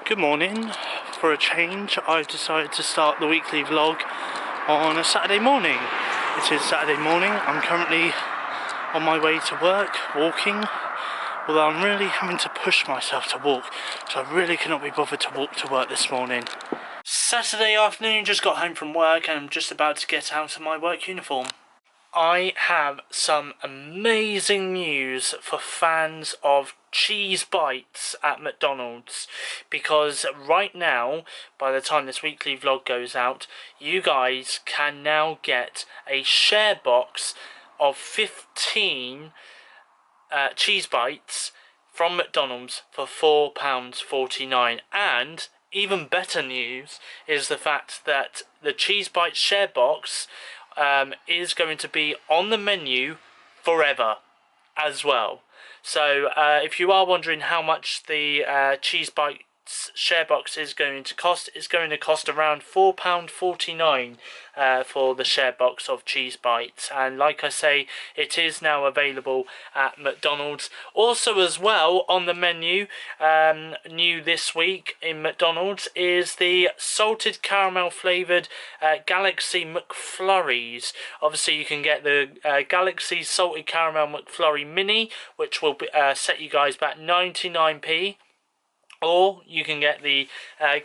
Good morning. For a change, I've decided to start the weekly vlog on a Saturday morning. It is Saturday morning. I'm currently on my way to work, walking, although I'm really having to push myself to walk, so I really cannot be bothered to walk to work this morning. Saturday afternoon, just got home from work and I'm just about to get out of my work uniform. I have some amazing news for fans of cheese bites at McDonald's, because right now, by the time this weekly vlog goes out, you guys can now get a share box of 15 cheese bites from McDonald's for £4.49. And even better news is the fact that the cheese bites share box is going to be on the menu forever as well. So if you are wondering how much the cheese bites share box is going to cost, it's going to cost around £4.49 for the share box of cheese bites. And like I say, it is now available at McDonald's. Also as well on the menu, new this week in McDonald's, is the salted caramel flavoured Galaxy McFlurries. Obviously you can get the Galaxy salted caramel McFlurry mini, which will set you guys back 99p. Or you can get the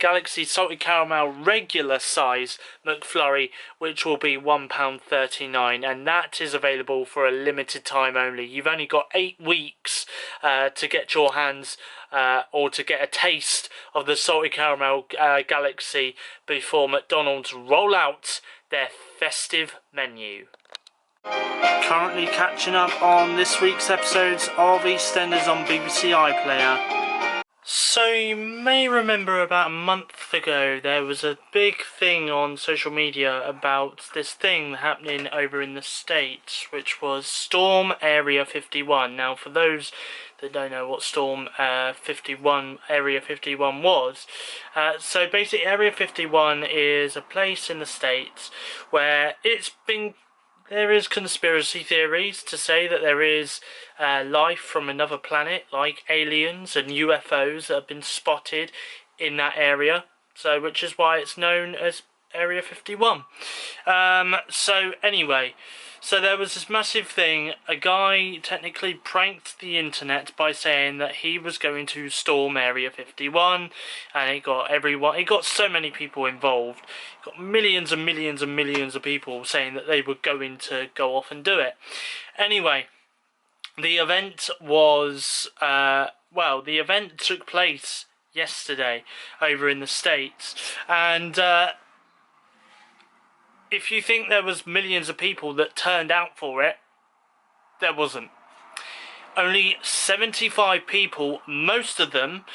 Galaxy Salted Caramel regular size McFlurry, which will be £1.39, and that is available for a limited time only. You've only got 8 weeks to get your hands or to get a taste of the Salted Caramel Galaxy before McDonald's roll out their festive menu. Currently catching up on this week's episodes of EastEnders on BBC iPlayer. So you may remember about a month ago there was a big thing on social media about this thing happening over in the States, which was Storm Area 51. Now for those that don't know what Storm Area 51 was, so basically Area 51 is a place in the States where there is conspiracy theories to say that there is life from another planet, like aliens and UFOs that have been spotted in that area. So, which is why it's known as Area 51. So anyway, so there was this massive thing. A guy technically pranked the internet by saying that he was going to storm Area 51, and it got so many people involved. It got millions and millions and millions of people saying that they were going to go off and do it. Anyway, the event was the event took place yesterday over in the States, and if you think there was millions of people that turned out for it, there wasn't. Only 75 people, most of them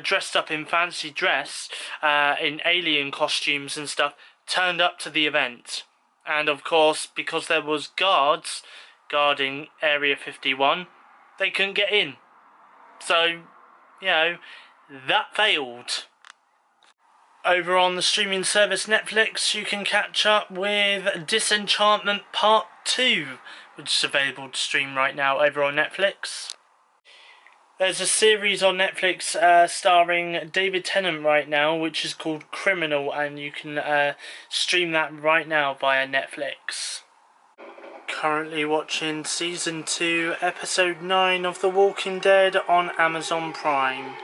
dressed up in fancy dress, in alien costumes and stuff, turned up to the event. And of course, because there was guards guarding Area 51, they couldn't get in. So, you know, that failed. Over on the streaming service Netflix, you can catch up with Disenchantment Part 2, which is available to stream right now over on Netflix. There's a series on Netflix starring David Tennant right now, which is called Criminal, and you can stream that right now via Netflix. Currently watching Season 2, Episode 9 of The Walking Dead on Amazon Prime.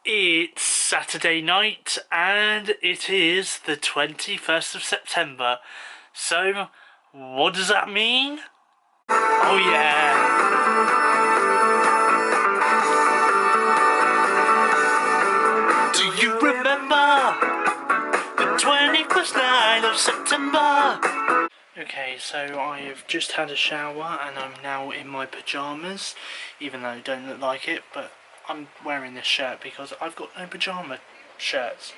It's Saturday night and it is the 21st of September. So, what does that mean? Oh yeah! Do you remember the 21st night of September? Okay, so I have just had a shower and I'm now in my pyjamas, even though I don't look like it, but I'm wearing this shirt because I've got no pyjama shirts,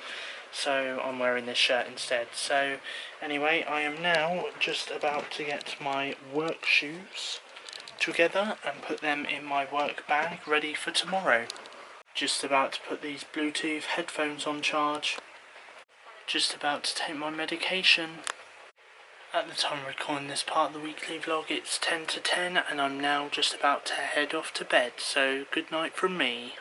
so I'm wearing this shirt instead. So anyway, I am now just about to get my work shoes together and put them in my work bag ready for tomorrow. Just about to put these Bluetooth headphones on charge. Just about to take my medication. At the time of recording this part of the weekly vlog, it's 10 to 10 and I'm now just about to head off to bed, so good night from me.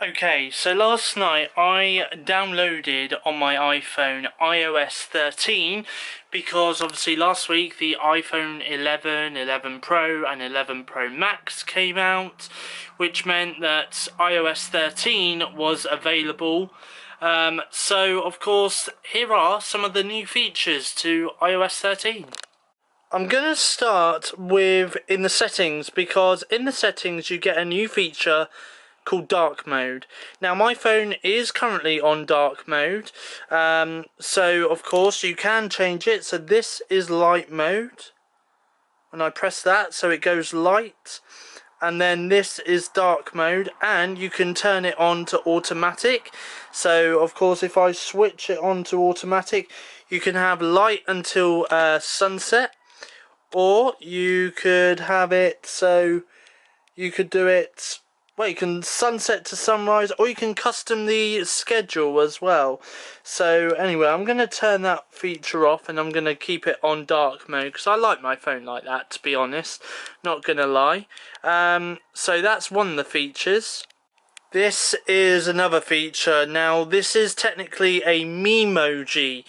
Okay, so last night I downloaded on my iPhone iOS 13 because obviously last week the iPhone 11, 11 Pro and 11 Pro Max came out, which meant that iOS 13 was available. So of course here are some of the new features to iOS 13. I'm going to start with in the settings, because in the settings you get a new feature called dark mode. Now my phone is currently on dark mode, so of course you can change it. So this is light mode, and I press that so it goes light, and then this is dark mode, and you can turn it on to automatic. So of course if I switch it on to automatic, you can have light until sunset, or you could have it so you could do it, well, you can sunset to sunrise, or you can custom the schedule as well. So anyway, I'm going to turn that feature off and I'm going to keep it on dark mode because I like my phone like that, to be honest, not going to lie. So that's one of the features. This is another feature. Now this is technically a memoji,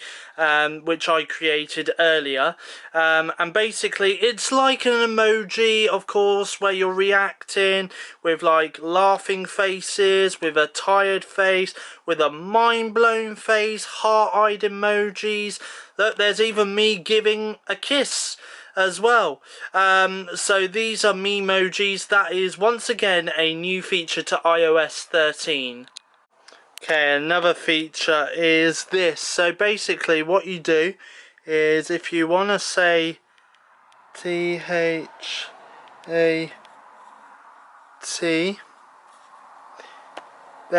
which I created earlier, and basically it's like an emoji, of course, where you're reacting with like laughing faces, with a tired face, with a mind-blown face, heart-eyed emojis. Look, there's even me giving a kiss as well. So these are memojis. That is once again a new feature to iOS 13. Okay, another feature is this. So basically what you do is, if you want to say THAT, there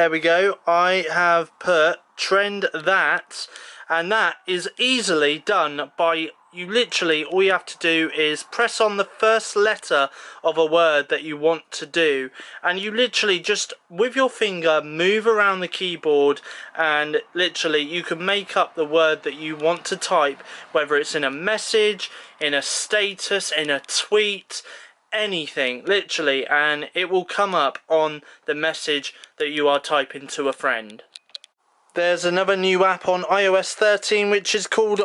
we go, I have put trend that, and that is easily done by, you literally, all you have to do is press on the first letter of a word that you want to do, and you literally just with your finger move around the keyboard, and literally you can make up the word that you want to type, whether it's in a message, in a status, in a tweet, anything literally, and it will come up on the message that you are typing to a friend. There's another new app on iOS 13 which is called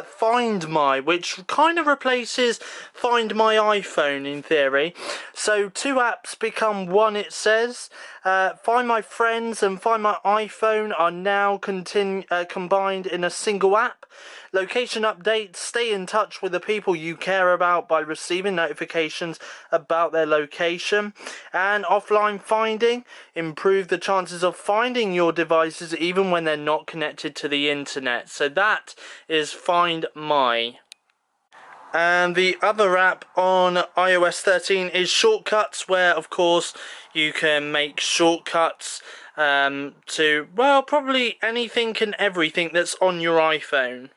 Find My, which kind of replaces Find My iPhone in theory. So two apps become one, it says. Find My Friends and Find My iPhone are now combined in a single app. Location updates, stay in touch with the people you care about by receiving notifications about their location. And offline finding, improve the chances of finding your devices even when they're not connected to the internet. So that is Find My. And the other app on iOS 13 is Shortcuts, where of course you can make shortcuts to, well, probably anything and everything that's on your iPhone.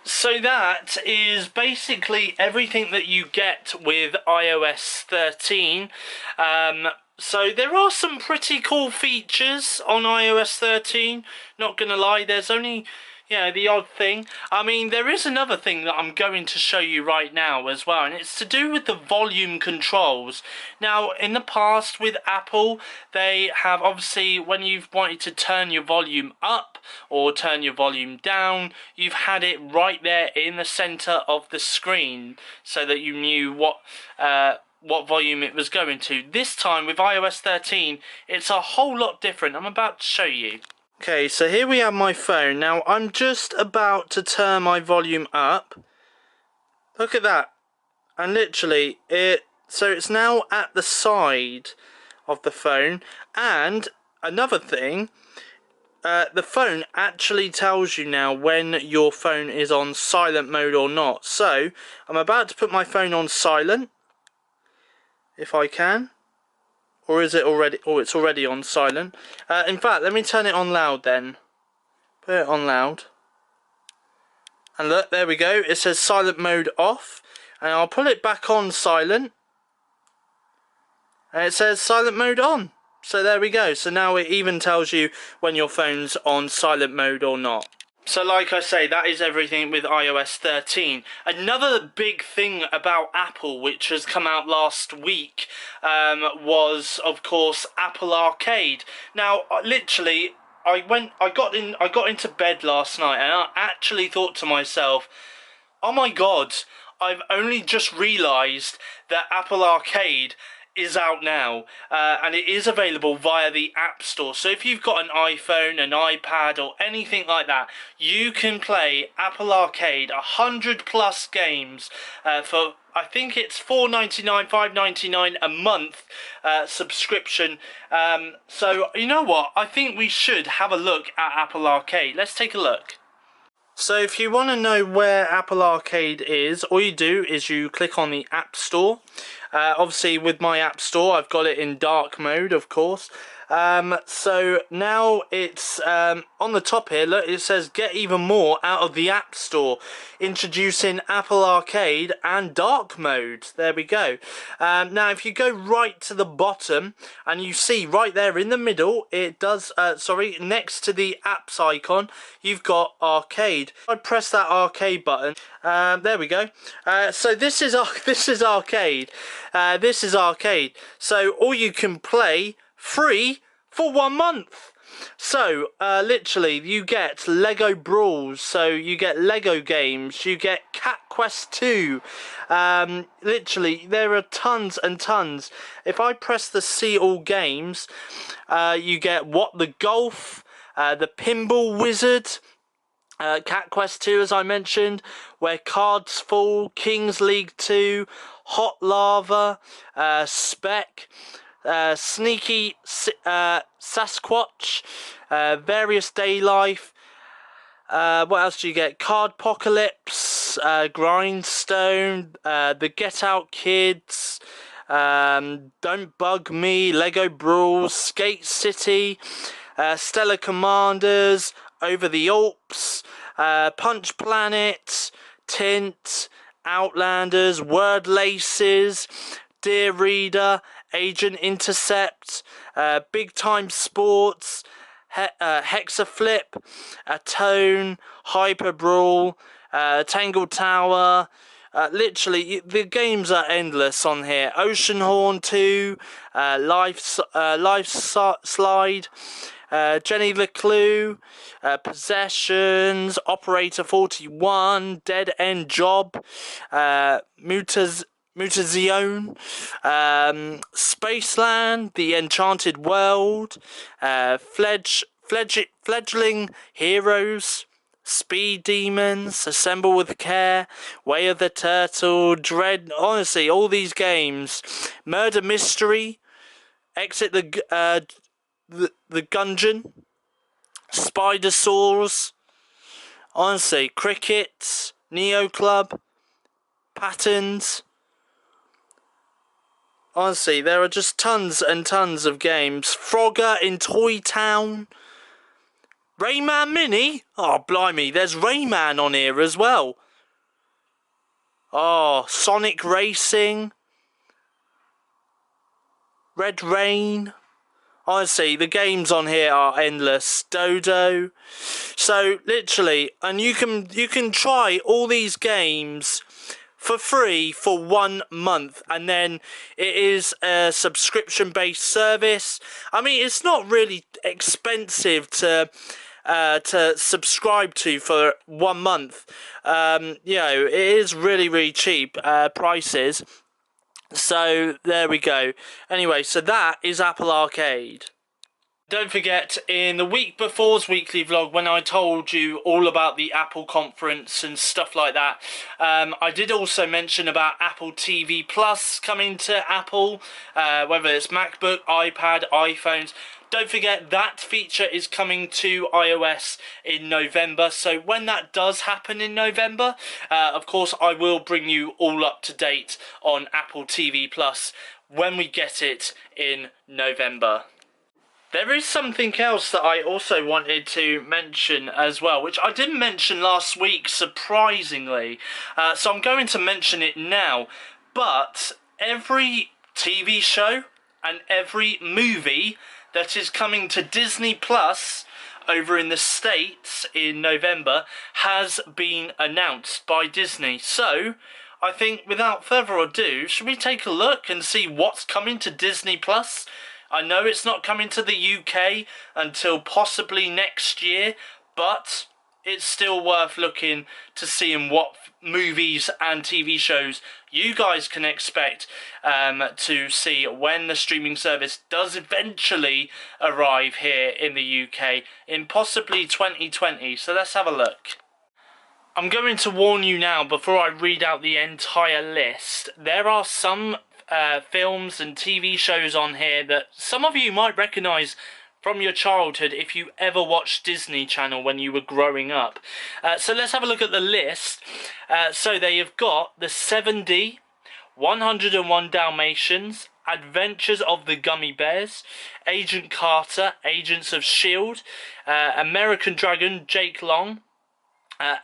So that is basically everything that you get with iOS 13. So there are some pretty cool features on iOS 13, not gonna lie. There's only, the odd thing. I mean, there is another thing that I'm going to show you right now as well, and it's to do with the volume controls. Now, in the past with Apple, they have obviously, when you've wanted to turn your volume up or turn your volume down, you've had it right there in the center of the screen so that you knew what volume it was going to. This time with iOS 13, it's a whole lot different. I'm about to show you. Okay, so here we have my phone. Now, I'm just about to turn my volume up. Look at that. And literally, so it's now at the side of the phone. And another thing, the phone actually tells you now when your phone is on silent mode or not. So, I'm about to put my phone on silent, if I can. Or is it already? Oh, it's already on silent. In fact, let me turn it on loud then. Put it on loud. And look, there we go. It says silent mode off. And I'll pull it back on silent. And it says silent mode on. So there we go. So now it even tells you when your phone's on silent mode or not. So like I say, that is everything with iOS 13. Another big thing about Apple, which has come out last week, was of course Apple Arcade. Now, literally, I got into bed last night, and I actually thought to myself, oh my god, I've only just realised that Apple Arcade is out now, and it is available via the App Store. So if you've got an iPhone, an iPad, or anything like that, you can play Apple Arcade, 100 plus games for, I think it's $4.99, $5.99 a month subscription. So you know what? I think we should have a look at Apple Arcade. Let's take a look. So if you want to know where Apple Arcade is, all you do is you click on the App Store. Obviously with my App Store, I've got it in dark mode, of course. So now it's on the top here, look, it says get even more out of the App Store, introducing Apple Arcade and dark mode. There we go. Now if you go right to the bottom, and you see right there in the middle, it does, next to the apps icon, you've got Arcade. I press that Arcade button. There we go. So this is Arcade. This is Arcade. So all you can play free for 1 month. So literally you get Lego Brawls, so you get Lego games, you get Cat Quest 2. Literally there are tons and tons. If I press the see all games, you get What the Golf, the Pinball Wizard, Cat Quest 2 as I mentioned, Where Cards Fall, Kings League 2, Hot Lava, Spec, Sneaky Sasquatch, Various Day Life. What else do you get? Cardpocalypse, Grindstone, The Get Out Kids, Don't Bug Me, Lego Brawls, Skate City, Stellar Commanders, Over the Alps, Punch Planet, Tint, Outlanders, Word Laces, Dear Reader, Agent Intercept, Big Time Sports, Hexaflip, Atone, Hyper Brawl, Tangle Tower. Literally, the games are endless on here. Ocean Horn 2, Life Slide, Jenny LeClue, Possessions, Operator 41, Dead End Job, Mutazione, Spaceland, The Enchanted World, Fledgling Heroes, Speed Demons, Assemble with Care, Way of the Turtle, Dread, honestly, all these games, Murder Mystery, Exit the Gungeon, Spider-Saws, honestly, Cricket, Neo Club, Patterns. Honestly, there are just tons and tons of games. Frogger in Toy Town. Rayman Mini? Oh, blimey, there's Rayman on here as well. Oh, Sonic Racing. Red Rain. Honestly, the games on here are endless. Dodo. So, literally, and you can try all these games for free for 1 month, and then it is a subscription based service. I mean, it's not really expensive to subscribe to for 1 month. You know, it is really cheap prices. So there we go. Anyway, so that is Apple Arcade. Don't forget, in the week before's weekly vlog, when I told you all about the Apple conference and stuff like that, I did also mention about Apple TV Plus coming to Apple, whether it's MacBook, iPad, iPhones. Don't forget that feature is coming to iOS in November. So when that does happen in November, of course, I will bring you all up to date on Apple TV Plus when we get it in November. There is something else that I also wanted to mention as well, which I didn't mention last week, surprisingly. So I'm going to mention it now. But every TV show and every movie that is coming to Disney Plus over in the States in November has been announced by Disney. So I think without further ado, should we take a look and see what's coming to Disney Plus? I know it's not coming to the UK until possibly next year, but it's still worth looking to seeing what movies and TV shows you guys can expect to see when the streaming service does eventually arrive here in the UK in possibly 2020. So let's have a look. I'm going to warn you now before I read out the entire list. There are some films and TV shows on here that some of you might recognise from your childhood if you ever watched Disney Channel when you were growing up. So let's have a look at the list. So they have got The 7D, 101 Dalmatians, Adventures of the Gummy Bears, Agent Carter, Agents of S.H.I.E.L.D., American Dragon, Jake Long,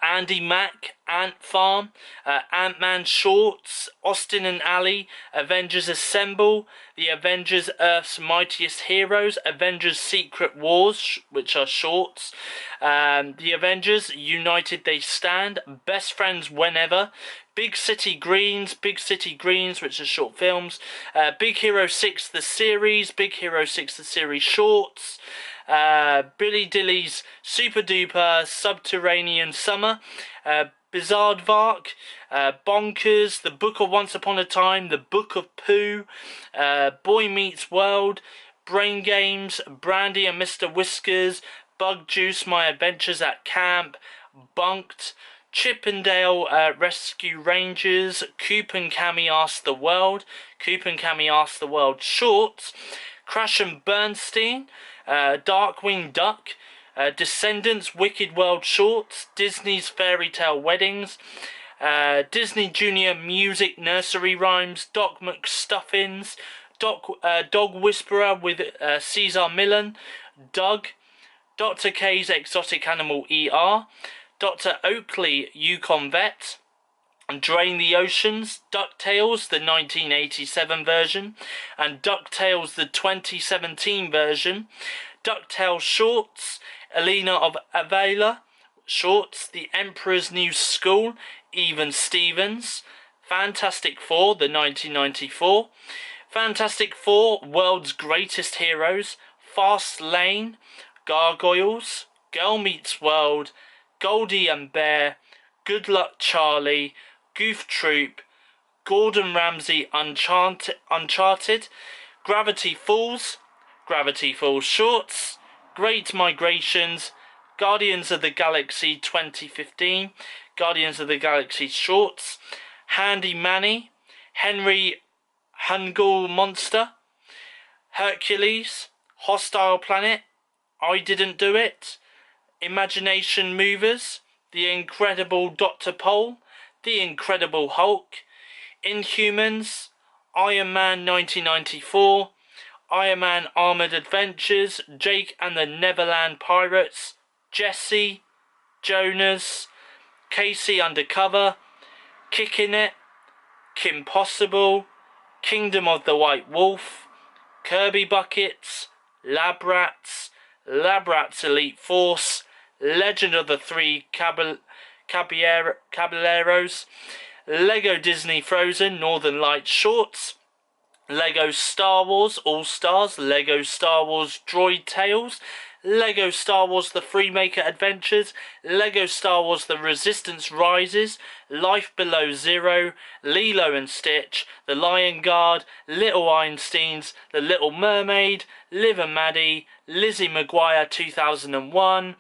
Andy Mack, Ant Farm, Ant-Man Shorts, Austin and Ally, Avengers Assemble, The Avengers Earth's Mightiest Heroes, Avengers Secret Wars, which are shorts, The Avengers United They Stand, Best Friends Whenever, Big City Greens, which are short films, Big Hero 6 the series, Big Hero 6 the series shorts, Billy Dilly's Super Duper Subterranean Summer, Bizarre Bonkers, The Book of Once Upon a Time, The Book of Pooh, Boy Meets World, Brain Games, Brandy and Mr. Whiskers, Bug Juice, My Adventures at Camp, Bunked, Chip and Dale Rescue Rangers, Coop and Cammy Ask the World, shorts, Crash and Bernstein, Darkwing Duck, Descendants Wicked World shorts, Disney's Fairy Tale Weddings, Disney Junior Music Nursery Rhymes, Doc McStuffins, Dog Whisperer with Cesar Millan, Doug, Dr. K's Exotic Animal ER, Dr. Oakley Yukon Vet, Drain the Oceans, DuckTales, the 1987 version, and DuckTales, the 2017 version, DuckTales Shorts, Elena of Avila Shorts, The Emperor's New School, Even Stevens, Fantastic Four, the 1994, Fantastic Four, World's Greatest Heroes, Fast Lane, Gargoyles, Girl Meets World, Goldie and Bear, Good Luck Charlie, Goof Troop, Gordon Ramsay Uncharted, Gravity Falls shorts, Great Migrations, Guardians of the Galaxy 2015, Guardians of the Galaxy shorts, Handy Manny, Henry Hungul Monster, Hercules, Hostile Planet, I Didn't Do It, Imagination Movers, The Incredible Dr. Pole, The Incredible Hulk, Inhumans, Iron Man 1994, Iron Man Armored Adventures, Jake and the Neverland Pirates, Jesse, Jonas, Casey Undercover, Kickin' It, Kim Possible, Kingdom of the White Wolf, Kirby Buckets, Lab Rats Elite Force, Legend of the Three Caballeros, Lego Disney Frozen Northern Lights shorts, Lego Star Wars All-Stars, Lego Star Wars Droid Tales, Lego Star Wars The Freemaker Adventures, Lego Star Wars The Resistance Rises, Life Below Zero, Lilo and Stitch, The Lion Guard, Little Einsteins, The Little Mermaid, Liv and Maddie, Lizzie McGuire 2001,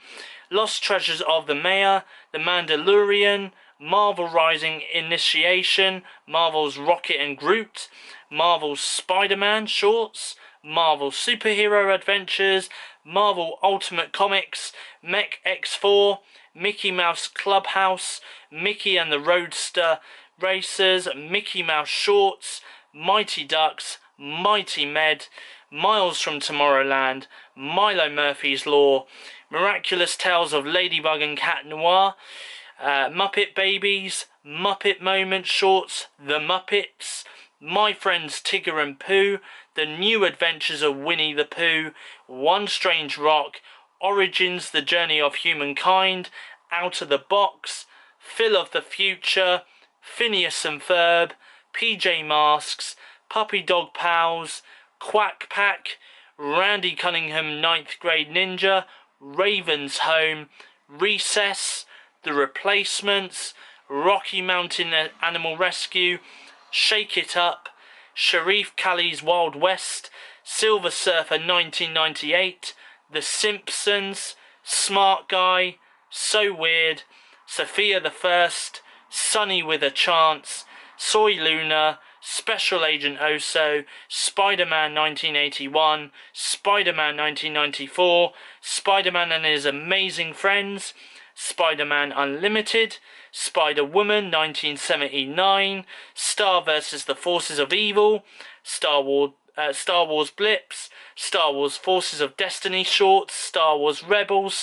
Lost Treasures of the Mayor, The Mandalorian, Marvel Rising Initiation, Marvel's Rocket and Groot, Marvel's Spider-Man shorts, Marvel Superhero Adventures, Marvel Ultimate Comics, Mech X4, Mickey Mouse Clubhouse, Mickey and the Roadster Racers, Mickey Mouse Shorts, Mighty Ducks, Mighty Med, Miles from Tomorrowland, Milo Murphy's Law, Miraculous Tales of Ladybug and Cat Noir, Muppet Babies, Muppet Moment Shorts, The Muppets, My Friends Tigger and Pooh, The New Adventures of Winnie the Pooh, One Strange Rock, Origins, The Journey of Humankind, Out of the Box, Phil of the Future, Phineas and Ferb, PJ Masks, Puppy Dog Pals, Quack Pack, Randy Cunningham 9th Grade Ninja, Raven's Home, Recess, The Replacements, Rocky Mountain Animal Rescue, Shake It Up, Sharif Kali's Wild West, Silver Surfer 1998, The Simpsons, Smart Guy, So Weird, Sophia the First, Sunny with a Chance, Soy Luna, Special Agent Oso, Spider-Man 1981, Spider-Man 1994, Spider-Man and His Amazing Friends, Spider-Man Unlimited, Spider-Woman 1979, Star vs. the Forces of Evil, Star Wars Blips, Star Wars Forces of Destiny shorts, Star Wars Rebels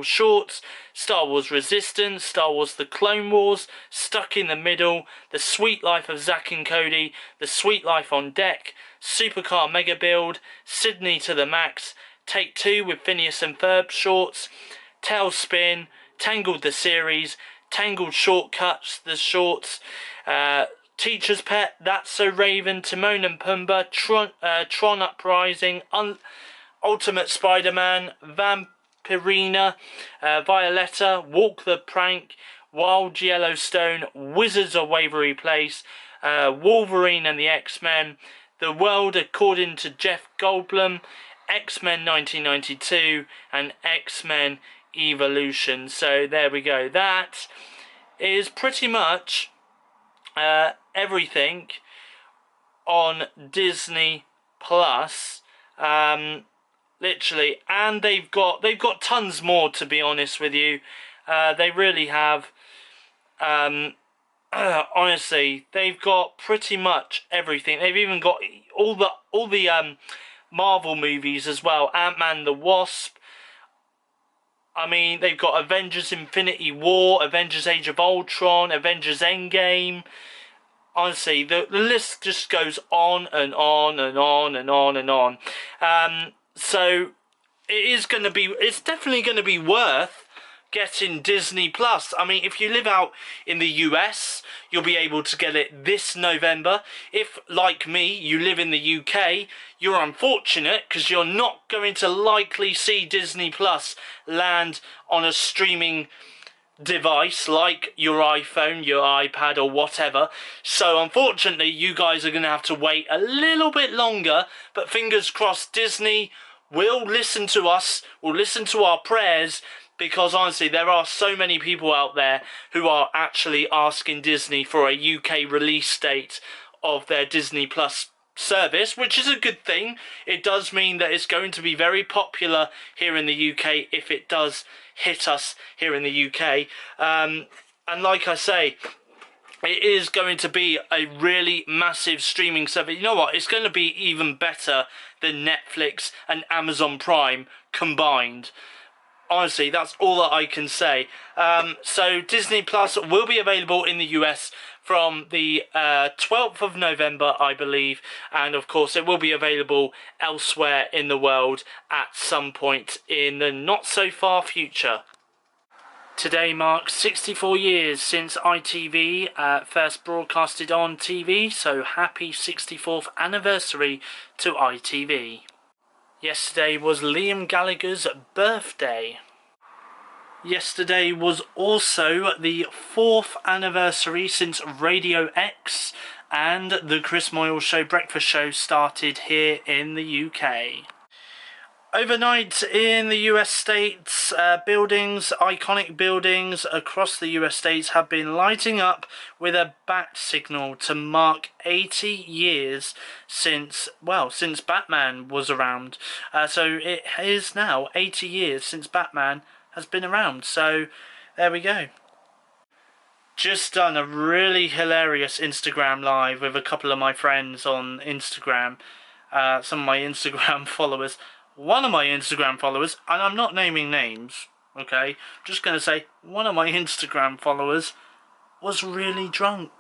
shorts, Star Wars Resistance, Star Wars The Clone Wars, Stuck in the Middle, The Sweet Life of Zack and Cody, The Sweet Life on Deck, Supercar Mega Build, Sydney to the Max, Take Two with Phineas and Ferb shorts, Tailspin, Tangled the Series, Tangled Shortcuts, the shorts, Teacher's Pet, That's So Raven, Timon and Pumbaa, Tron Uprising, Ultimate Spider-Man, Vampirina, Violetta, Walk the Prank, Wild Yellowstone, Wizards of Waverly Place, Wolverine and the X-Men, The World According to Jeff Goldblum, X-Men 1992, and X-Men Evolution. So there we go. That is pretty much everything on Disney Plus, literally, and they've got tons more, to be honest with you. They really have. Honestly, they've got pretty much everything. They've even got all the Marvel movies as well. Ant-Man the Wasp. I mean, they've got Avengers Infinity War, Avengers Age of Ultron, Avengers Endgame. Honestly, the list just goes on and on and on and on and on. So it's definitely going to be worth getting Disney Plus. I mean, if you live out in the US, you'll be able to get it this November. If, like me, you live in the UK, you're unfortunate because you're not going to likely see Disney Plus land on a streaming device like your iPhone, your iPad or whatever. So unfortunately, you guys are going to have to wait a little bit longer, but fingers crossed Disney will listen to us, will listen to our prayers, because honestly, there are so many people out there who are actually asking Disney for a UK release date of their Disney Plus service, which is a good thing. It does mean that it's going to be very popular here in the UK if it does hit us here in the UK. And like I say, it is going to be a really massive streaming service. You know what? It's going to be even better than Netflix and Amazon Prime combined. Honestly, that's all that I can say. So Disney Plus will be available in the US from the 12th of November, I believe. And of course, it will be available elsewhere in the world at some point in the not so far future. Today marks 64 years since ITV first broadcasted on TV, so happy 64th anniversary to ITV. Yesterday was Liam Gallagher's birthday. Yesterday was also the 4th anniversary since Radio X and the Chris Moyle Show Breakfast Show started here in the UK. Overnight in the US states, iconic buildings across the US states have been lighting up with a bat signal to mark 80 years since Batman was around. So it is now 80 years since Batman has been around. So there we go. Just done a really hilarious Instagram live with a couple of my friends on Instagram. Some of my Instagram followers. One of my Instagram followers, and I'm not naming names, okay, just going to say one of my Instagram followers was really drunk.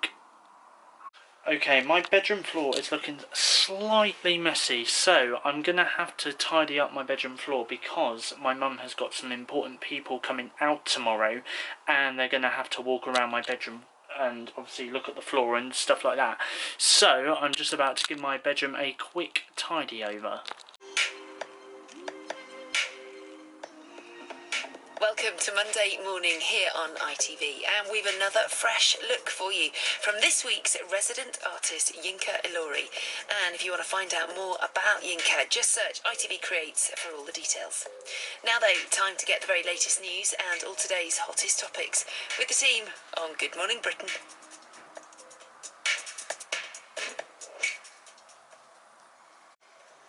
Okay, my bedroom floor is looking slightly messy, so I'm going to have to tidy up my bedroom floor because my mum has got some important people coming out tomorrow and they're going to have to walk around my bedroom and obviously look at the floor and stuff like that. So I'm just about to give my bedroom a quick tidy over. Welcome to Monday morning here on ITV, and we've another fresh look for you from this week's resident artist Yinka Ilori. And if you want to find out more about Yinka, just search ITV Creates for all the details. Now though, time to get the very latest news and all today's hottest topics with the team on Good Morning Britain.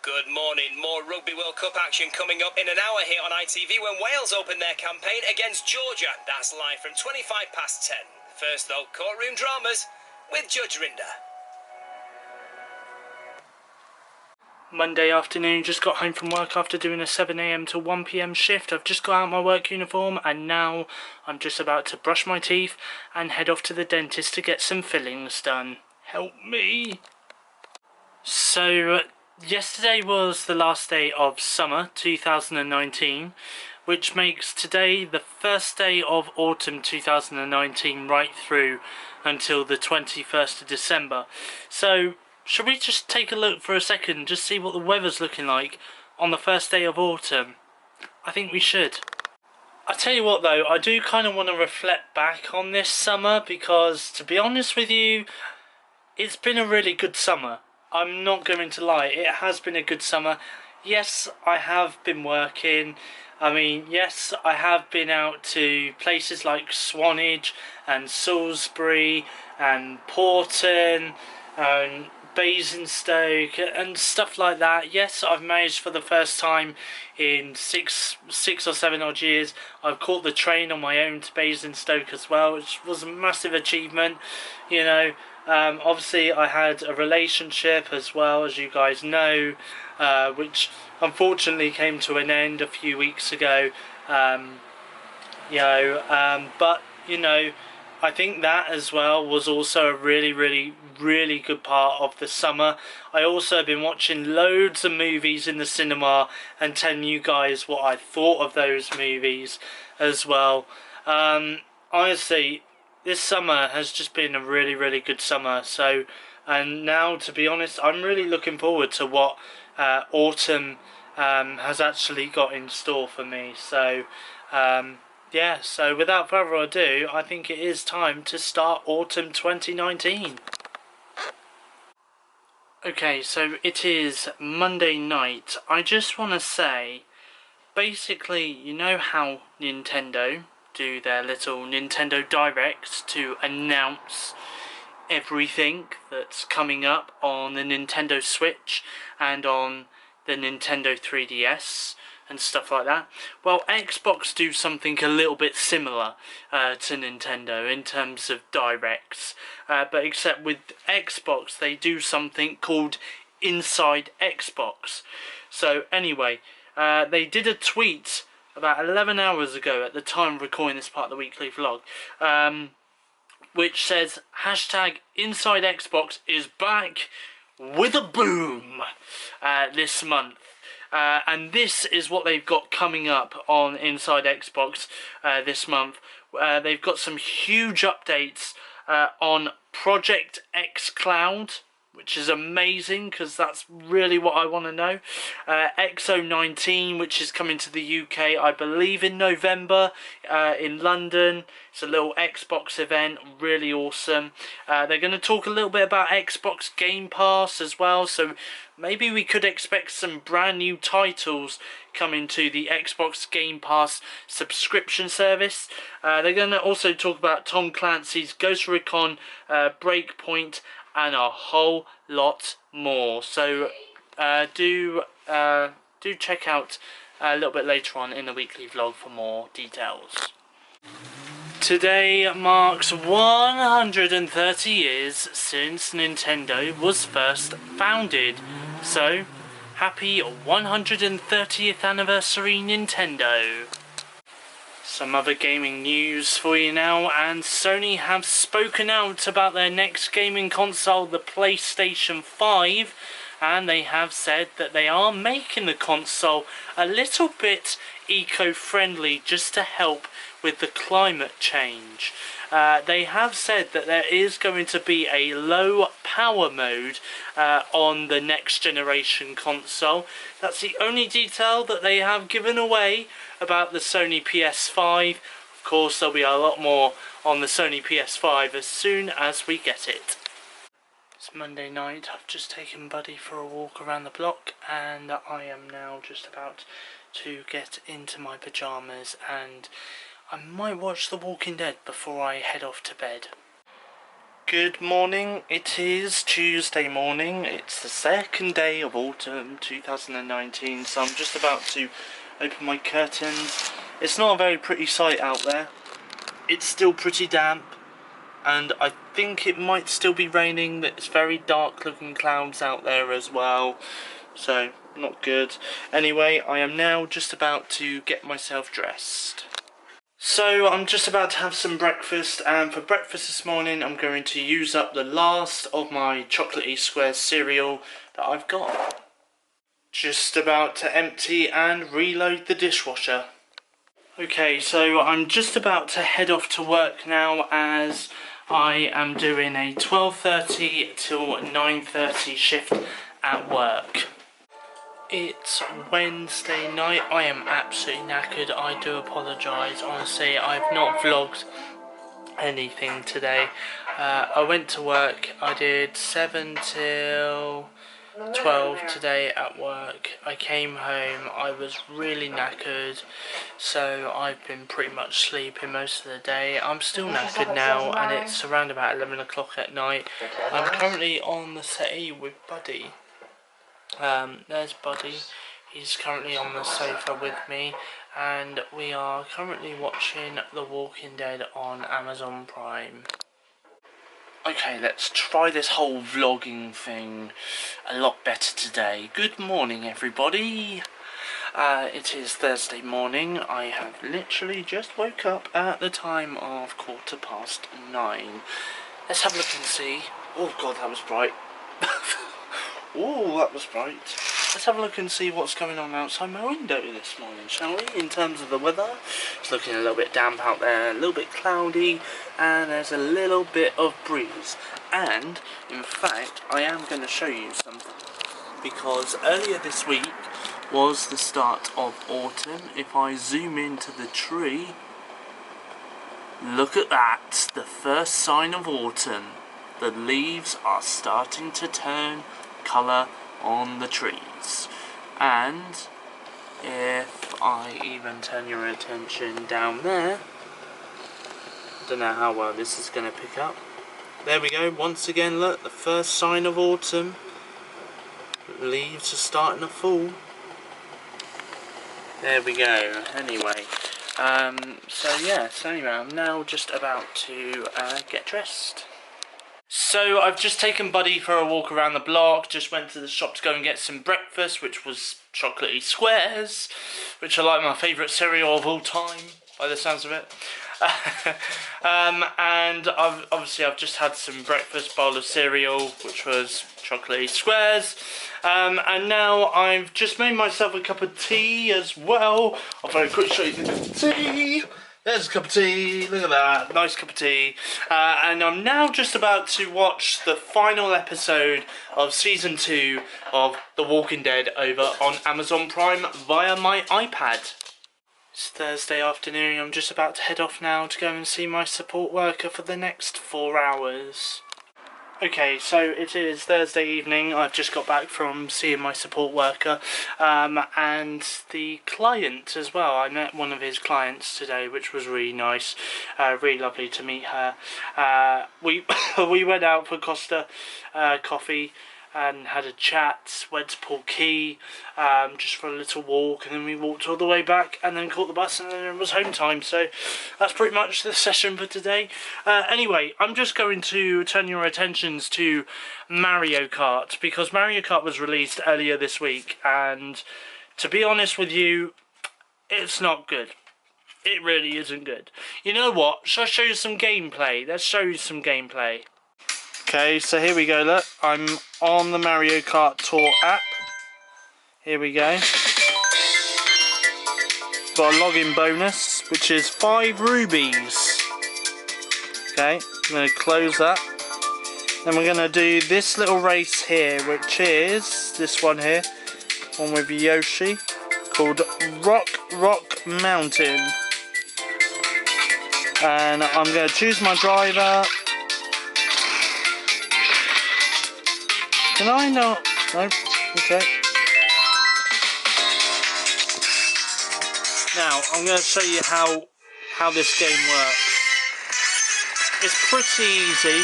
Good morning. More Rugby World Cup action coming up in an hour here on ITV when Wales open their campaign against Georgia. That's live from 25 past 10. First though, courtroom dramas with Judge Rinder. Monday afternoon, just got home from work after doing a 7 AM to 1 PM shift. I've just got out my work uniform and now I'm just about to brush my teeth and head off to the dentist to get some fillings done. Help me! So, yesterday was the last day of summer 2019, which makes today the first day of autumn 2019 right through until the 21st of December. So, should we just take a look for a second, just see what the weather's looking like on the first day of autumn? I think we should. I tell you what though, I do kind of want to reflect back on this summer because, to be honest with you, it's been a really good summer. I'm not going to lie, it has been a good summer. Yes, I have been working. I mean, yes, I have been out to places like Swanage and Salisbury and Porton and Basingstoke and stuff like that. Yes, I've managed for the first time in six or seven odd years. I've caught the train on my own to Basingstoke as well, which was a massive achievement, you know. Obviously I had a relationship as well, as you guys know, which unfortunately came to an end a few weeks ago, but you know, I think that as well was also a really good part of the summer. I also have been watching loads of movies in the cinema and telling you guys what I thought of those movies as well. Honestly, this summer has just been a really good summer. So, and now, to be honest, I'm really looking forward to what autumn has actually got in store for me. So, yeah, so without further ado, I think it is time to start autumn 2019. Okay, so it is Monday night. I just want to say, basically, you know how Nintendo do their little Nintendo Directs to announce everything that's coming up on the Nintendo Switch and on the Nintendo 3DS and stuff like that? Well, Xbox do something a little bit similar to Nintendo in terms of Directs, but except with Xbox they do something called Inside Xbox. So anyway, they did a tweet about 11 hours ago at the time of recording this part of the weekly vlog, which says hashtag Inside Xbox is back with a boom this month. And this is what they've got coming up on Inside Xbox this month. They've got some huge updates on Project X Cloud, which is amazing because that's really what I want to know. XO19, which is coming to the UK, I believe in November in London. It's a little Xbox event, really awesome. They're going to talk a little bit about Xbox Game Pass as well, so maybe we could expect some brand new titles coming to the Xbox Game Pass subscription service. They're going to also talk about Tom Clancy's Ghost Recon Breakpoint and a whole lot more. So do check out a little bit later on in the weekly vlog for more details. Today marks 130 years since Nintendo was first founded. So, happy 130th anniversary Nintendo. Some other gaming news for you now, and Sony have spoken out about their next gaming console, the PlayStation 5, and they have said that they are making the console a little bit eco-friendly just to help with the climate change. They have said that there is going to be a low power mode on the next generation console. That's the only detail that they have given away about the Sony PS5. Of course, there'll be a lot more on the Sony PS5 as soon as we get it. It's Monday night. I've just taken Buddy for a walk around the block, and I am now just about to get into my pyjamas, and I might watch The Walking Dead before I head off to bed. Good morning, it is Tuesday morning. It's the second day of autumn 2019, so I'm just about to open my curtains. It's not a very pretty sight out there. It's still pretty damp, and I think it might still be raining. It's very dark looking clouds out there as well, so not good. Anyway, I am now just about to get myself dressed. So I'm just about to have some breakfast, and for breakfast this morning I'm going to use up the last of my chocolatey squares cereal that I've got. Just about to empty and reload the dishwasher. Okay, so I'm just about to head off to work now, as I am doing a 12:30 till 9:30 shift at work. It's Wednesday night. I am absolutely knackered. I do apologise. Honestly, I've not vlogged anything today. I went to work. I did 7 till 12 today at work. I came home. I was really knackered, so I've been pretty much sleeping most of the day. I'm still knackered now, and it's around about 11 o'clock at night. I'm currently on the settee with Buddy. There's Buddy. He's currently on the sofa with me, and we are currently watching The Walking Dead on Amazon Prime. Okay, let's try this whole vlogging thing a lot better today. Good morning, everybody. It is Thursday morning. I have literally just woke up at the time of 9:15. Let's have a look and see. Oh god, that was bright. Oh, that was bright. Let's have a look and see what's going on outside my window this morning, shall we? In terms of the weather, it's looking a little bit damp out there, a little bit cloudy, and there's a little bit of breeze. And, in fact, I am going to show you something, because earlier this week was the start of autumn. If I zoom into the tree, look at that, the first sign of autumn. The leaves are starting to turn colour on the trees, and if I even turn your attention down there, I don't know how well this is going to pick up. There we go, once again, look, the first sign of autumn. Leaves are starting to fall. There we go. Anyway, so anyway, I'm now just about to get dressed. So I've just taken Buddy for a walk around the block, just went to the shop to go and get some breakfast, which was chocolatey squares, which are like my favourite cereal of all time, by the sounds of it. And I've just had some breakfast bowl of cereal, which was chocolatey squares, and now I've just made myself a cup of tea as well. I'll very quickly show you the cup of tea. There's a cup of tea, look at that, nice cup of tea. And I'm now just about to watch the final episode of Season 2 of The Walking Dead over on Amazon Prime via my iPad. It's Thursday afternoon. I'm just about to head off now to go and see my support worker for the next 4 hours. Okay, so it is Thursday evening. I've just got back from seeing my support worker, and the client as well. I met one of his clients today, which was really nice. Really lovely to meet her. We we went out for Costa coffee and had a chat, went to Portkey just for a little walk, and then we walked all the way back and then caught the bus, and then it was home time. So that's pretty much the session for today. Anyway, I'm just going to turn your attentions to Mario Kart, because Mario Kart was released earlier this week, and to be honest with you, it's not good. It really isn't good. You know what? Shall I show you some gameplay? Let's show you some gameplay. Okay, so here we go, look. I'm on the Mario Kart Tour app. Here we go. Got a login bonus, which is 5 rubies. Okay, I'm going to close that. Then we're going to do this little race here, which is this one here. One with Yoshi, called Rock Mountain. And I'm going to choose my driver. Can I not? No? Okay. Now, I'm going to show you how this game works. It's pretty easy.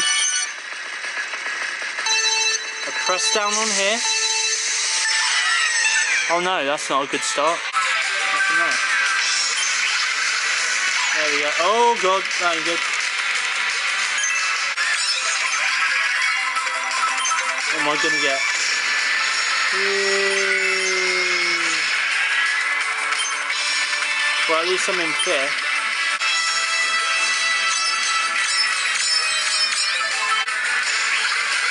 I press down on here. Oh no, that's not a good start. Nothing there. There we go. Oh god, that ain't good. What am I gonna get? Well, at least I'm in fifth.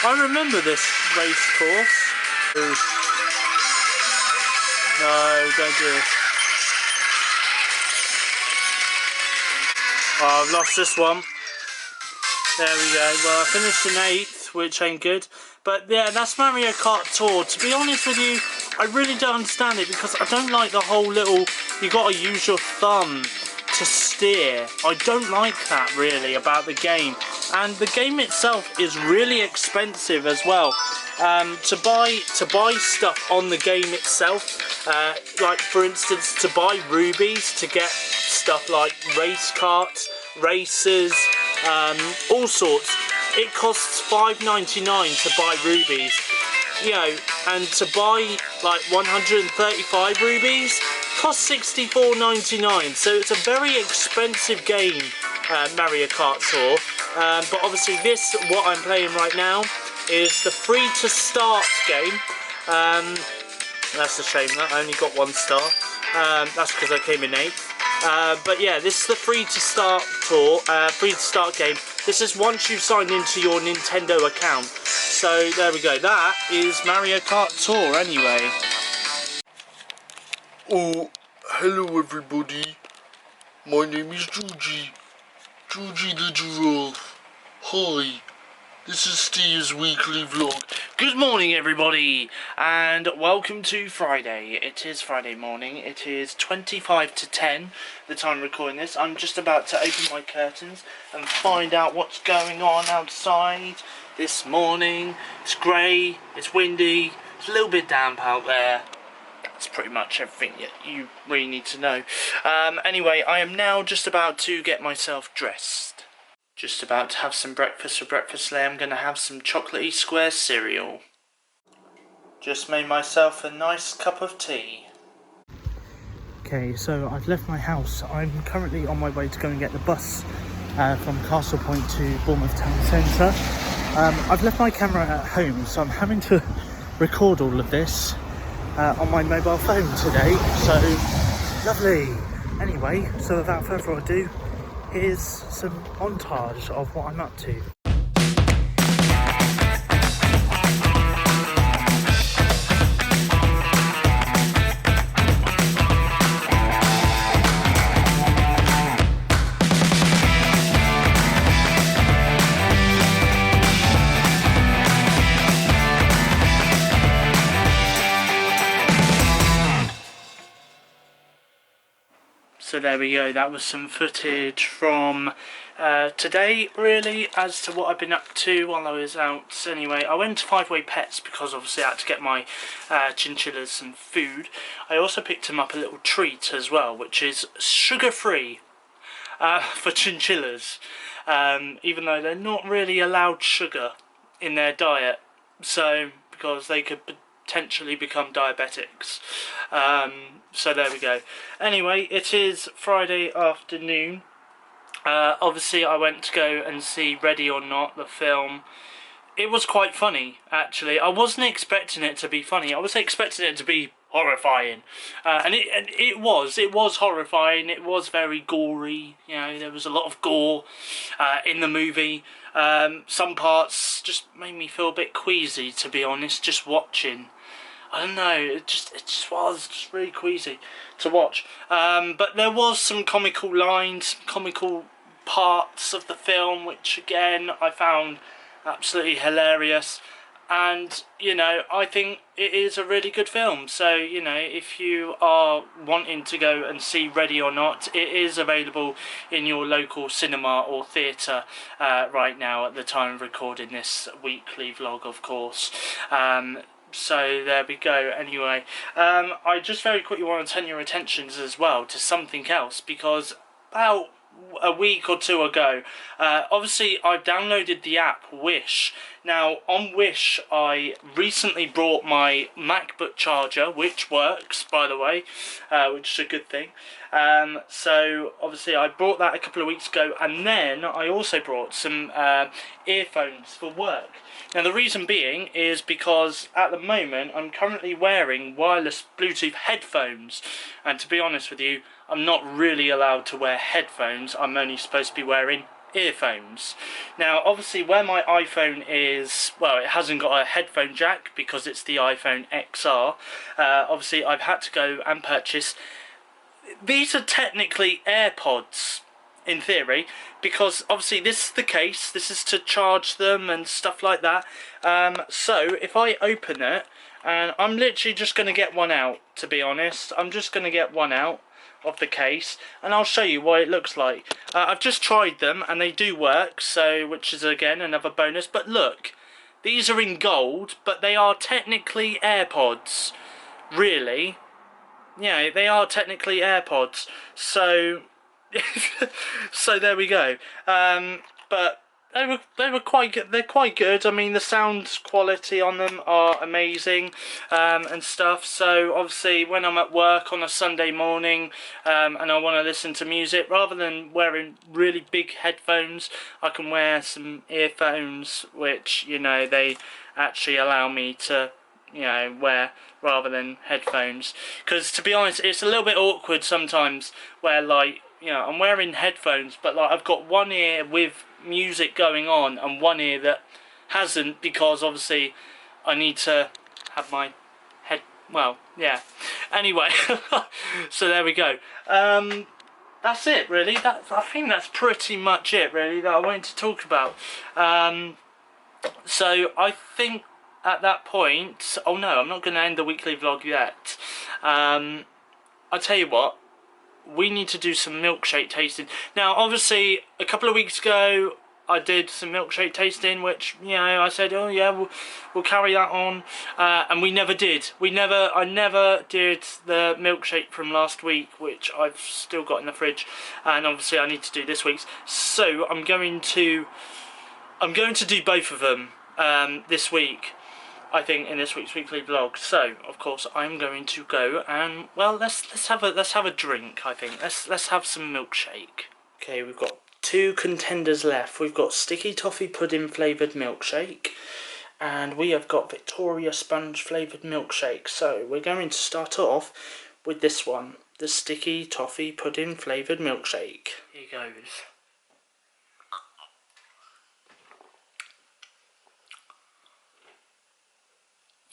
I remember this race course. No, don't do it. Oh, I've lost this one. There we go. Well, I finished in 8th, which ain't good. But yeah, that's Mario Kart Tour. To be honest with you, I really don't understand it because I don't like the whole little, you gotta use your thumb to steer. I don't like that really about the game. And the game itself is really expensive as well. To buy stuff on the game itself, like for instance to buy rubies to get stuff like race karts, races, all sorts, it costs $5.99 to buy rubies, you know, and to buy like 135 rubies costs $64.99, so it's a very expensive game, Mario Kart Tour. But obviously this, what I'm playing right now, is the free to start game. That's a shame that I only got 1 star. That's because I came in 8th. But yeah, this is the free to start tour, free to start game. This is once you've signed into your Nintendo account. So there we go. That is Mario Kart Tour anyway. Oh, hello everybody. My name is Georgie. Georgie the Giraffe. Hi. This is Steve's weekly vlog. Good morning everybody, and welcome to Friday. It is Friday morning. It is 25 to 10, the time I'm recording this. I'm just about to open my curtains and find out what's going on outside this morning. It's grey, it's windy, it's a little bit damp out there. That's pretty much everything you really need to know. Anyway, I am now just about to get myself dressed. Just about to have some breakfast. For breakfast today I'm going to have some chocolatey square cereal. Just made myself a nice cup of tea. Okay, so I've left my house. I'm currently on my way to go and get the bus from Castle Point to Bournemouth Town Centre. I've left my camera at home, so I'm having to record all of this on my mobile phone today. So, lovely. Anyway, so without further ado, here's some montage of what I'm up to. So there we go, that was some footage from today really, as to what I've been up to while I was out. Anyway, I went to Five Way Pets because obviously I had to get my chinchillas some food. I also picked them up a little treat as well, which is sugar-free for chinchillas, even though they're not really allowed sugar in their diet, so because they could potentially become diabetics. So there we go. Anyway, it is Friday afternoon. Obviously I went to go and see Ready or Not, the film. It was quite funny, actually. I wasn't expecting it to be funny. I was expecting it to be horrifying. And it was horrifying. It was very gory. You know, there was a lot of gore in the movie. Some parts just made me feel a bit queasy, to be honest, just watching. I don't know, it just was just really queasy to watch. But there was some comical lines, comical parts of the film, which again I found absolutely hilarious. And, you know, I think it is a really good film. So, you know, if you are wanting to go and see Ready or Not, it is available in your local cinema or theatre right now at the time of recording this weekly vlog, of course. So there we go. Anyway, I just very quickly want to turn your attentions as well to something else, because about a week or two ago, obviously I downloaded the app Wish. Now on Wish I recently brought my MacBook charger, which works, by the way, which is a good thing. So obviously I brought that a couple of weeks ago, and then I also brought some earphones for work. Now the reason being is because at the moment I'm currently wearing wireless Bluetooth headphones, and to be honest with you, I'm not really allowed to wear headphones. I'm only supposed to be wearing earphones. Now obviously where my iPhone is, well, it hasn't got a headphone jack because it's the iPhone XR. Obviously I've had to go and purchase, these are technically AirPods in theory, because obviously this is the case, this is to charge them and stuff like that. So if I open it, and I'm literally just going to get one out, to be honest, I'm just going to get one out of the case and I'll show you what it looks like. I've just tried them and they do work, so which is again another bonus. But look, these are in gold, but they are technically AirPods, really. Yeah, they are technically AirPods, so so there we go. But they were quite good. They're quite good. I mean, the sound quality on them are amazing, and stuff. So obviously when I'm at work on a Sunday morning, and I want to listen to music, rather than wearing really big headphones, I can wear some earphones, which, you know, they actually allow me to, you know, wear rather than headphones. Because to be honest, it's a little bit awkward sometimes where, like, you know, I'm wearing headphones, but like I've got one ear with music going on and one ear that hasn't, because obviously I need to have my head, well, yeah. Anyway, so there we go. That's it, really. I think that's pretty much it, really, that I wanted to talk about. So I think at that point, oh no, I'm not going to end the weekly vlog yet. I'll tell you what, we need to do some milkshake tasting. Now obviously a couple of weeks ago I did some milkshake tasting, which, you know, I said, oh yeah, we'll carry that on, and we never did. I never did the milkshake from last week, which I've still got in the fridge, and obviously I need to do this week's. So I'm going to do both of them this week, I think, in this week's weekly vlog. So of course I'm going to go and, well, let's have a drink. I think let's have some milkshake. Okay, we've got two contenders left. We've got sticky toffee pudding flavoured milkshake, and we have got Victoria sponge flavoured milkshake. So we're going to start off with this one, the sticky toffee pudding flavoured milkshake. Here goes.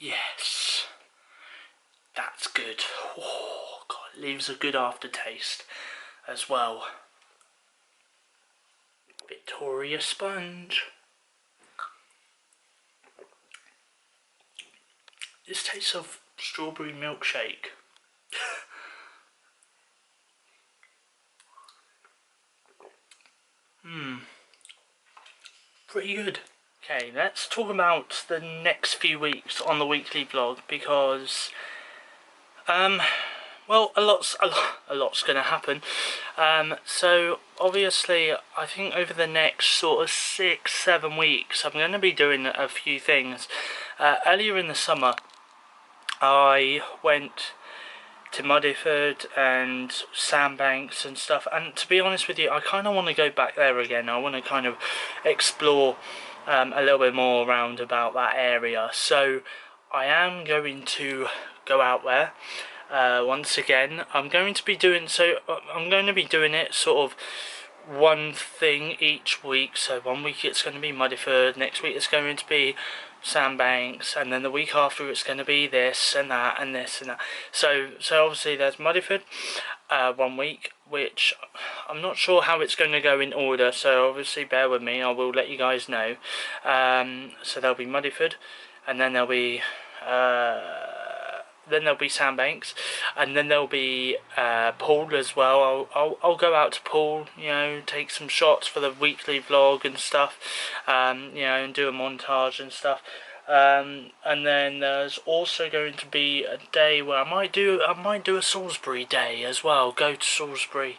Yes, that's good. Oh God, it leaves a good aftertaste as well. Victoria sponge. This tastes of strawberry milkshake. Pretty good. Okay, let's talk about the next few weeks on the weekly vlog, because well, a lot's going to happen. So obviously I think over the next sort of 6-7 weeks I'm going to be doing a few things. Earlier in the summer I went to Muddyford and Sandbanks and stuff, and to be honest with you, I kind of want to go back there again. I want to kind of explore a little bit more around about that area. So I am going to go out there. Once again, I'm going to be doing it sort of one thing each week. So one week it's going to be Muddyford, next week it's going to be Sandbanks, and then the week after it's going to be this and that and this and that. So obviously there's Muddyford one week, which I'm not sure how it's going to go in order, so obviously bear with me, I will let you guys know. So there'll be Muddyford, and then there'll be Sandbanks, and then there'll be Poole as well. I'll go out to Poole, you know, take some shots for the weekly vlog and stuff, you know, and do a montage and stuff. And then there's also going to be a day where I might do a Salisbury day as well. Go to Salisbury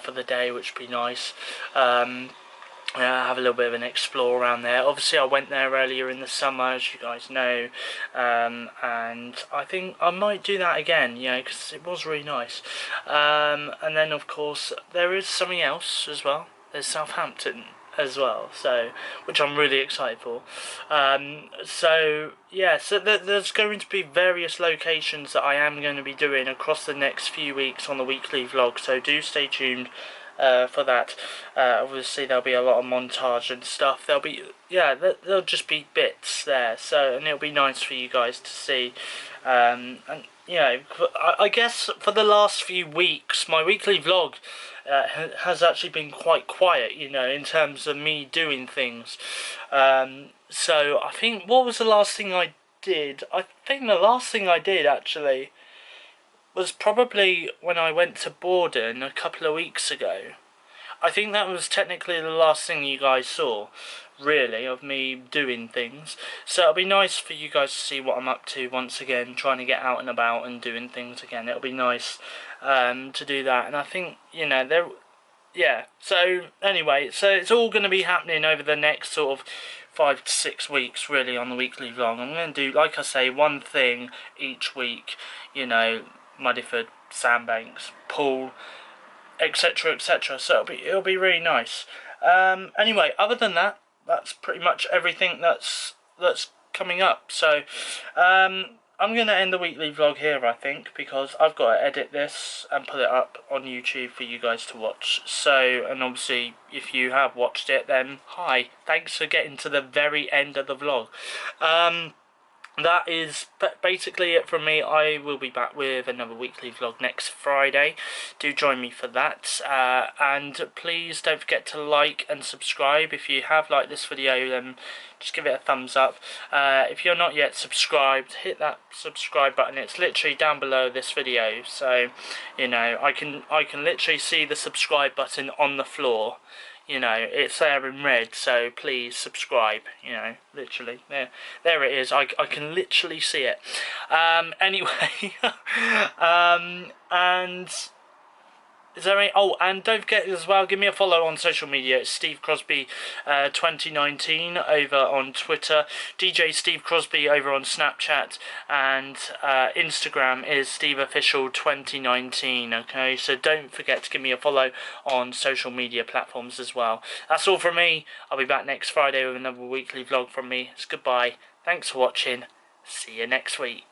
for the day, which would be nice. Have a little bit of an explore around there. Obviously I went there earlier in the summer, as you guys know, and I think I might do that again, you know, because it was really nice. And then of course there is something else as well. There's Southampton as well, so which I'm really excited for. So yeah, so there's going to be various locations that I am going to be doing across the next few weeks on the weekly vlog, so do stay tuned for that. Obviously there'll be a lot of montage and stuff. There'll just be bits there, so, and it'll be nice for you guys to see. And you know, I guess for the last few weeks my weekly vlog has actually been quite quiet, you know, in terms of me doing things. So I think, what was the last thing I did? I think the last thing I did actually was probably when I went to Borden a couple of weeks ago. I think that was technically the last thing you guys saw, really, of me doing things. So it'll be nice for you guys to see what I'm up to once again, trying to get out and about and doing things again. It'll be nice to do that, and I think, you know, yeah. So anyway, so it's all going to be happening over the next sort of 5 to 6 weeks, really, on the weekly vlog. I'm going to do, like I say, one thing each week, you know, Muddyford, Sandbanks, Poole, etc, etc. So it'll be really nice. Anyway, other than that, that's pretty much everything that's coming up. So I'm going to end the weekly vlog here, I think, because I've got to edit this and put it up on YouTube for you guys to watch. So, and obviously if you have watched it, then hi, thanks for getting to the very end of the vlog. That is basically it from me. I will be back with another weekly vlog next Friday. Do join me for that. And please don't forget to like and subscribe. If you have liked this video, then just give it a thumbs up. If you're not yet subscribed, hit that subscribe button. It's literally down below this video. So, you know, I can literally see the subscribe button on the floor. You know, it's there in red, so please subscribe, you know, literally, there it is, I can literally see it. Anyway, and is there any, oh, and don't forget as well, give me a follow on social media. It's Steve Crosby 2019 over on Twitter, DJ Steve Crosby over on Snapchat, and Instagram is SteveOfficial 2019. Okay, so don't forget to give me a follow on social media platforms as well. That's all from me. I'll be back next Friday with another weekly vlog from me. It's goodbye. Thanks for watching. See you next week.